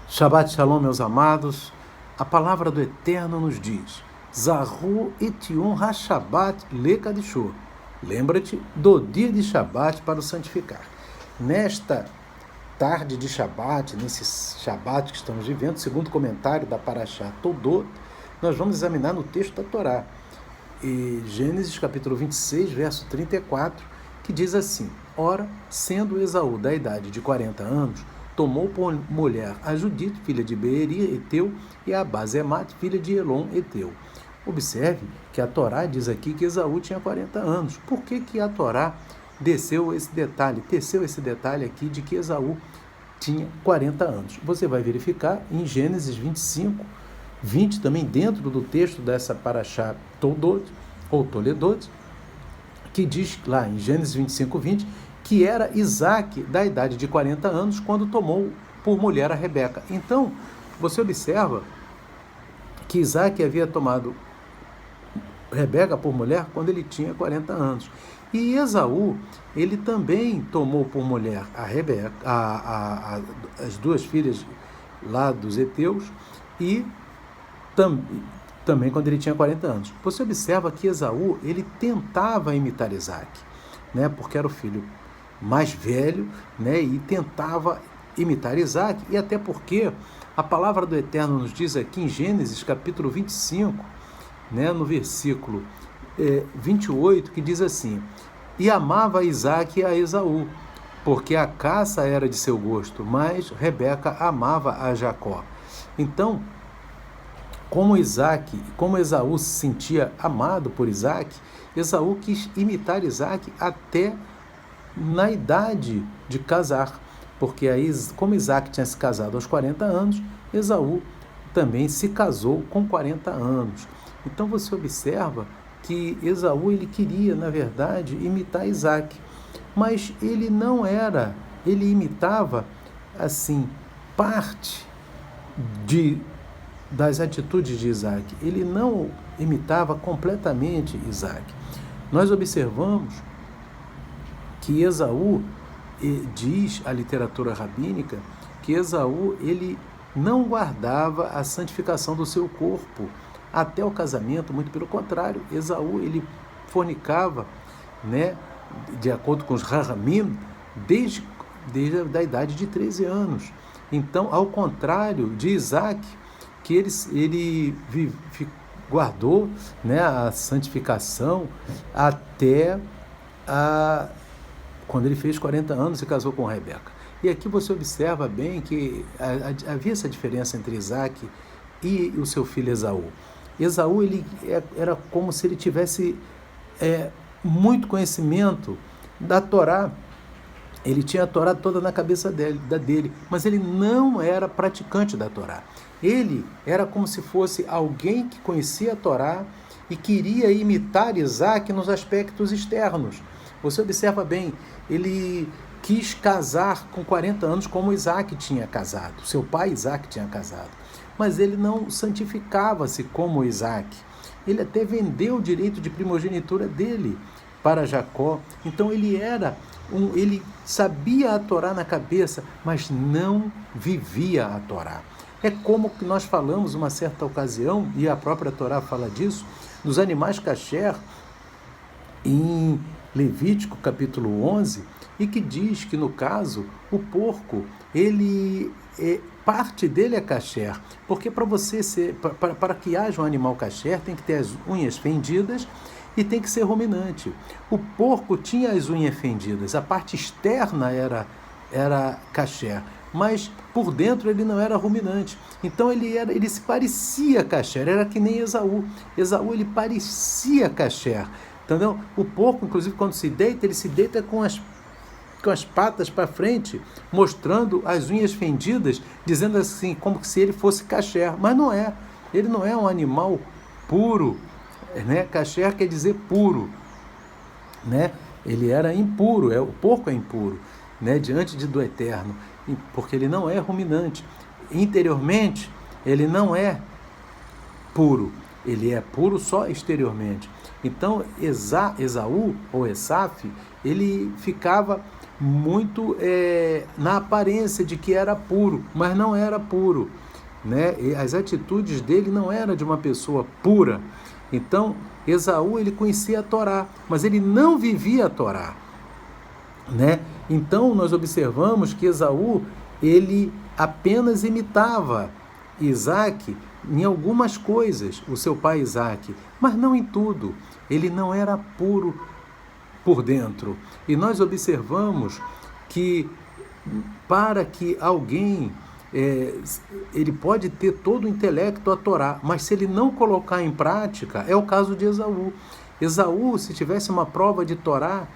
Shabbat Shalom, meus amados. A palavra do Eterno nos diz: Zahu etiun ha-Shabbat lekadishô. Lembra-te do dia de Shabbat para o santificar. Nesta tarde de Shabbat, nesse Shabbat que estamos vivendo, segundo o comentário da Parashá Todot, nós vamos examinar no texto da Torá, Gênesis capítulo 26, verso 34, que diz assim: Ora, sendo Esaú da idade de 40 anos, tomou por mulher a Judite, filha de Beeri, Eteu, e a Basemat, filha de Elon, Eteu. Observe que a Torá diz aqui que Esaú tinha 40 anos. Por que a Torá teceu esse detalhe aqui de que Esaú tinha 40 anos? Você vai verificar em Gênesis 25, 20, também dentro do texto dessa Parashá Todot, ou Toledot, que diz lá em Gênesis 25, 20, que era Isaac da idade de 40 anos quando tomou por mulher a Rebeca. Então, você observa que Isaac havia tomado Rebeca por mulher quando ele tinha 40 anos. E Esaú, ele também tomou por mulher a Rebeca, as duas filhas lá dos Eteus, e também quando ele tinha 40 anos. Você observa que Esaú, ele tentava imitar Isaac, né, porque era o filho mais velho, né, e tentava imitar Isaac, e até porque a palavra do Eterno nos diz aqui em Gênesis capítulo 25, né, no versículo 28, que diz assim: E amava Isaac a Esaú, porque a caça era de seu gosto, mas Rebeca amava a Jacó. Então, como Esaú se sentia amado por Isaac, Esaú quis imitar Isaac até na idade de casar, porque aí, como Isaac tinha se casado aos 40 anos, Esaú também se casou com 40 anos. Então você observa que Esaú, ele queria, na verdade, imitar Isaac, mas ele imitava, assim, parte das atitudes de Isaac, ele não imitava completamente Isaac. Nós observamos que Esaú, diz a literatura rabínica, que Esaú, ele não guardava a santificação do seu corpo até o casamento, muito pelo contrário, Esaú, ele fornicava, né, de acordo com os Rahamim, desde a idade de 13 anos. Então, ao contrário de Isaac, que ele guardou, né, a santificação até quando ele fez 40 anos e casou com Rebeca. E aqui você observa bem que havia essa diferença entre Isaac e o seu filho Esaú. Esaú, ele era como se ele tivesse muito conhecimento da Torá. Ele tinha a Torá toda na cabeça dele, mas ele não era praticante da Torá. Ele era como se fosse alguém que conhecia a Torá e queria imitar Isaac nos aspectos externos. Você observa bem, ele quis casar com 40 anos como Isaac tinha casado, seu pai Isaac tinha casado, mas ele não santificava-se como Isaac. Ele até vendeu o direito de primogenitura dele para Jacó. Então ele sabia a Torá na cabeça, mas não vivia a Torá. É como que nós falamos uma certa ocasião, e a própria Torá fala disso, dos animais kasher, em Levítico capítulo 11, e que diz que, no caso, o porco, parte dele é kasher, porque para que haja um animal kasher, tem que ter as unhas fendidas e tem que ser ruminante. O porco tinha as unhas fendidas, a parte externa era kasher, mas por dentro ele não era ruminante. Então ele se parecia kasher, era que nem Esaú. Esaú, ele parecia kasher. Entendeu? O porco, inclusive, quando se deita, ele se deita com as patas para frente, mostrando as unhas fendidas, dizendo assim, como se ele fosse kasher. Mas não é. Ele não é um animal puro, né? Kasher quer dizer puro, né? Ele era impuro, o porco é impuro, né? Diante do Eterno, porque ele não é ruminante. Interiormente, ele não é puro, ele é puro só exteriormente. Então, Esaú, ou Esaf, ele ficava muito na aparência de que era puro, mas não era puro, né? E as atitudes dele não eram de uma pessoa pura. Então, Esaú, ele conhecia a Torá, mas ele não vivia a Torá, né? Então, nós observamos que Esaú, ele apenas imitava Isaac em algumas coisas, o seu pai Isaac, mas não em tudo. Ele não era puro por dentro. E nós observamos que para que alguém, ele pode ter todo o intelecto a Torá, mas se ele não colocar em prática, é o caso de Esaú. Esaú, se tivesse uma prova de Torá,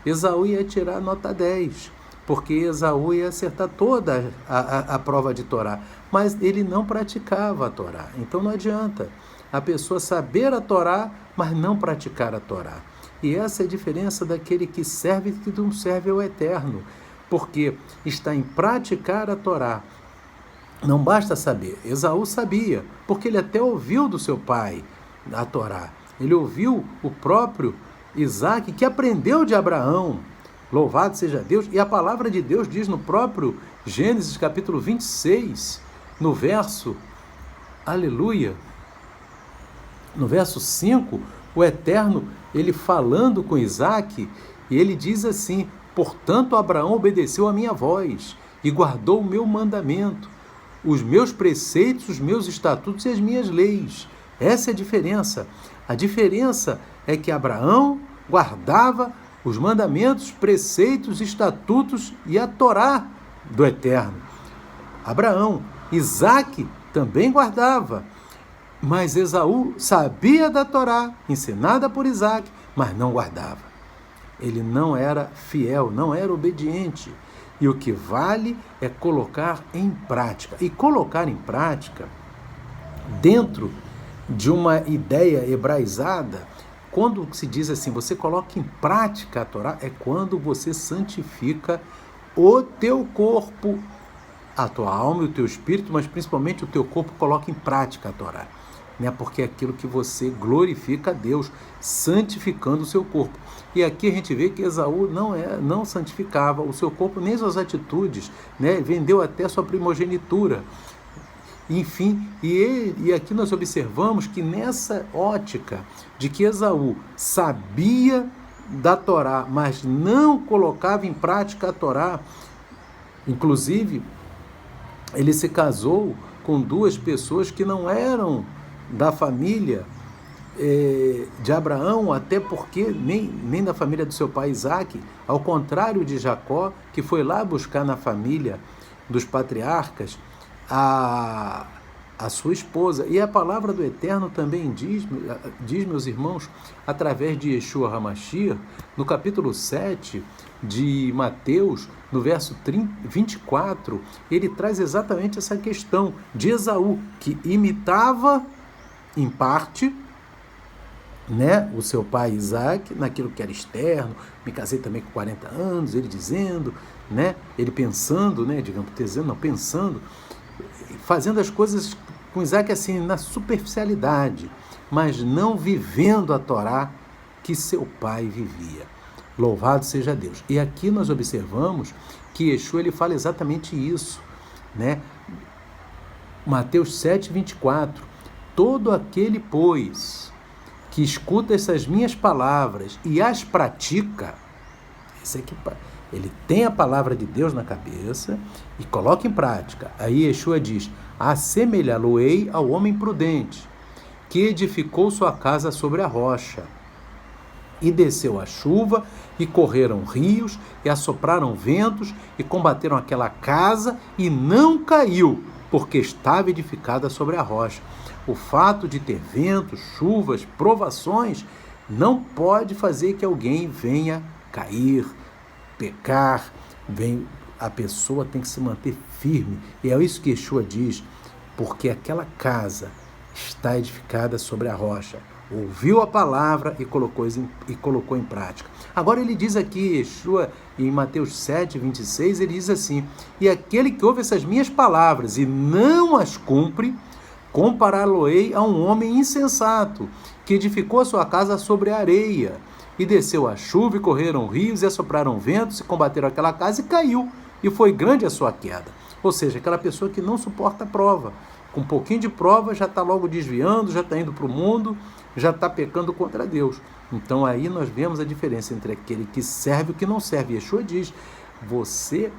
Esaú ia tirar nota 10, porque Esaú ia acertar toda a prova de Torá, mas ele não praticava a Torá. Então não adianta a pessoa saber a Torá, mas não praticar a Torá. E essa é a diferença daquele que serve e que não serve ao Eterno, porque está em praticar a Torá. Não basta saber. Esaú sabia, porque ele até ouviu do seu pai a Torá. Ele ouviu o próprio Isaac, que aprendeu de Abraão. Louvado seja Deus. E a palavra de Deus diz no próprio Gênesis capítulo 26, no verso, aleluia, no verso 5, o Eterno, ele falando com Isaac, e ele diz assim: portanto Abraão obedeceu a minha voz e guardou o meu mandamento, os meus preceitos, os meus estatutos e as minhas leis. Essa é a diferença. A diferença é que Abraão guardava os mandamentos, preceitos, estatutos e a Torá do Eterno. Abraão, Isaac também guardava, mas Esaú sabia da Torá, ensinada por Isaac, mas não guardava. Ele não era fiel, não era obediente. E o que vale é colocar em prática. E colocar em prática, dentro de uma ideia hebraizada, quando se diz assim, você coloca em prática a Torá, é quando você santifica o teu corpo, a tua alma e o teu espírito, mas principalmente o teu corpo, coloca em prática a Torá, né? Porque é aquilo que você glorifica a Deus, santificando o seu corpo. E aqui a gente vê que Esaú não santificava o seu corpo, nem suas atitudes, né? Vendeu até sua primogenitura. Enfim, e aqui nós observamos que nessa ótica de que Esaú sabia da Torá, mas não colocava em prática a Torá, inclusive ele se casou com duas pessoas que não eram da família de Abraão, até porque nem da família do seu pai Isaac, ao contrário de Jacó, que foi lá buscar na família dos patriarcas a sua esposa. E a palavra do Eterno também diz, meus irmãos, através de Yeshua HaMashiach, no capítulo 7 de Mateus, no verso 24, ele traz exatamente essa questão de Esaú, que imitava, em parte, né, o seu pai Isaac, naquilo que era externo. Me casei também com 40 anos, ele dizendo, né, ele pensando, né, digamos, dizendo, não, pensando, fazendo as coisas com Isaac assim, na superficialidade, mas não vivendo a Torá que seu pai vivia. Louvado seja Deus. E aqui nós observamos que Yeshua, ele fala exatamente isso, né? Mateus 7, 24. Todo aquele, pois, que escuta essas minhas palavras e as pratica, esse aqui, ele tem a palavra de Deus na cabeça e coloca em prática. Aí Yeshua diz: assemelhá-lo-ei ao homem prudente, que edificou sua casa sobre a rocha. E desceu a chuva, e correram rios, e assopraram ventos, e combateram aquela casa, e não caiu, porque estava edificada sobre a rocha. O fato de ter ventos, chuvas, provações, não pode fazer que alguém venha cair, pecar. A pessoa tem que se manter firme. E é isso que Yeshua diz, porque aquela casa está edificada sobre a rocha. Ouviu a palavra e colocou em prática. Agora ele diz aqui, Yeshua, em Mateus 7, 26, ele diz assim: e aquele que ouve essas minhas palavras e não as cumpre, compará-lo-ei a um homem insensato, que edificou a sua casa sobre a areia. E desceu a chuva, e correram rios, e assopraram ventos, e combateram aquela casa, e caiu. E foi grande a sua queda. Ou seja, aquela pessoa que não suporta a prova. Com um pouquinho de prova, já está logo desviando, já está indo para o mundo, já está pecando contra Deus. Então aí nós vemos a diferença entre aquele que serve e o que não serve. Yeshua diz, você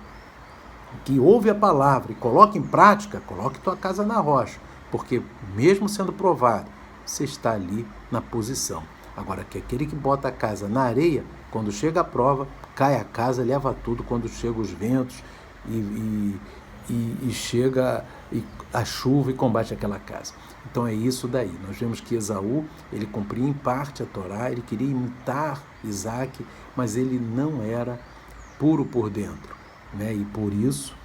que ouve a palavra e coloca em prática, coloque tua casa na rocha, porque mesmo sendo provado, você está ali na posição. Agora, que aquele que bota a casa na areia, quando chega a prova, cai a casa, leva tudo quando chegam os ventos e chega a chuva e combate aquela casa. Então é isso daí. Nós vemos que Esaú, ele cumpria em parte a Torá, ele queria imitar Isaac, mas ele não era puro por dentro, né? E por isso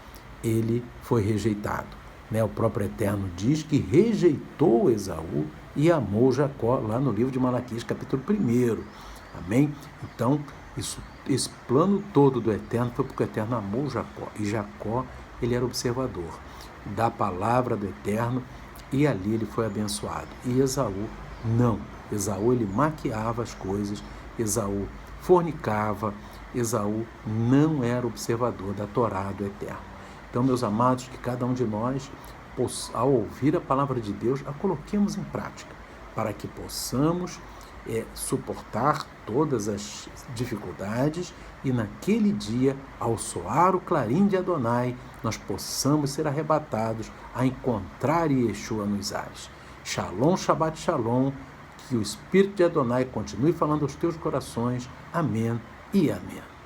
ele foi rejeitado, né? O próprio Eterno diz que rejeitou Esaú e amou Jacó, lá no livro de Malaquias, capítulo 1. Amém? Então, esse plano todo do Eterno foi porque o Eterno amou Jacó. E Jacó, ele era observador da palavra do Eterno, e ali ele foi abençoado. E Esaú, não. Esaú, ele maquiava as coisas, Esaú fornicava, Esaú não era observador da Torá do Eterno. Então, meus amados, que cada um de nós, ao ouvir a palavra de Deus, a coloquemos em prática, para que possamos suportar todas as dificuldades e naquele dia, ao soar o clarim de Adonai, nós possamos ser arrebatados a encontrar Yeshua nos ares. Shalom, Shabbat Shalom, que o Espírito de Adonai continue falando aos teus corações. Amém e amém.